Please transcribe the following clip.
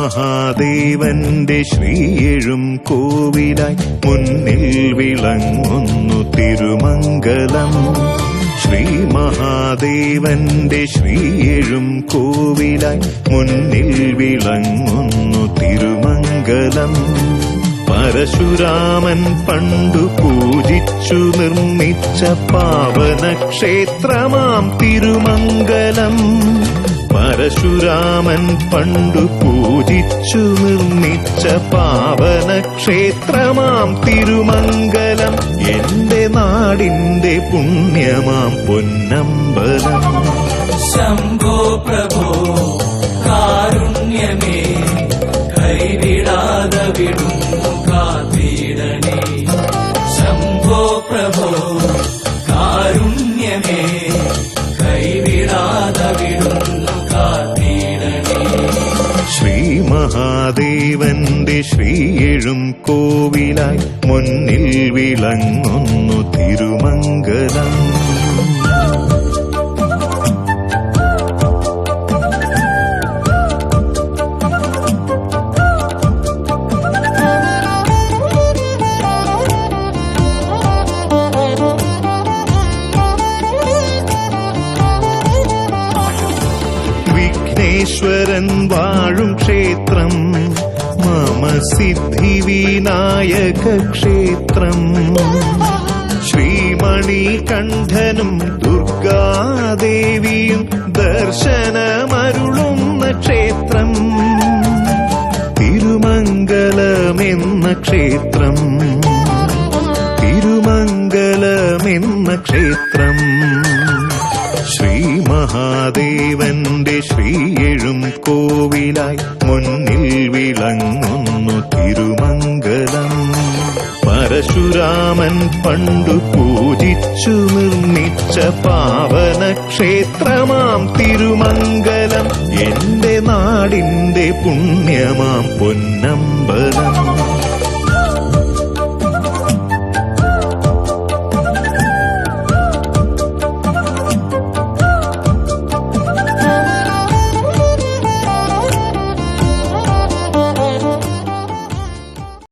മഹാദേവന്റെ ശ്രീയെഴും കോവിലായി മുന്നിൽ വിളങ്ങുന്നു തിരുമംഗലം. ശ്രീ മഹാദേവന്റെ ശ്രീയെഴും കോവിലായി മുന്നിൽ വിളങ്ങുന്നു തിരുമംഗലം. പരശുരാമൻ പണ്ടു പൂജിച്ചു നിർമ്മിച്ച പാവനക്ഷേത്രമാം തിരുമംഗലം. പരശുരാമൻ പണ്ടു പൂജിച്ചു നിർമ്മിച്ച പാവനക്ഷേത്രമാം തിരുമംഗലം. എന്റെ നാടിന്റെ പുണ്യമാം പൊന്നമ്പലം. ശംഭോ പ്രഭോ കാരുണ്യമേ കൈവിടാതെ വിടുന്നു കാത്തിടണേ. ശംഭോ പ്രഭോ കാരുണ്യമേ കൈവിടാതെ വിടുന്നു കാത്തിടണേ. ശ്രീ മഹാദേവന്റെ ശ്രീയെഴും കോവിലായി മുന്നിൽ വിളങ്ങുന്നു തിരുമംഗലം. വിഘ്നേശ്വരൻ വാഴും ക്ഷേത്രം മമ സിദ്ധി വിനായക ക്ഷേത്രം. ശ്രീമണികണ്ഠനും ദുർഗാദേവിയും ദർശനമരുളുന്ന ക്ഷേത്രം തിരുമംഗലമെന്ന ക്ഷേത്രം. തിരുമംഗലമെന്ന ക്ഷേത്രം. ശ്രീ മഹാദേവന്റെ ശ്രീയെഴും കോവിലായി മുന്നിൽ വിളങ്ങുന്നു തിരുമംഗലം. പരശുരാമൻ പണ്ടു പൂജിച്ചു നിർമ്മിച്ച പാവനക്ഷേത്രമാം തിരുമംഗലം. എന്റെ നാടിന്റെ പുണ്യമാം പൊന്നമ്പലം.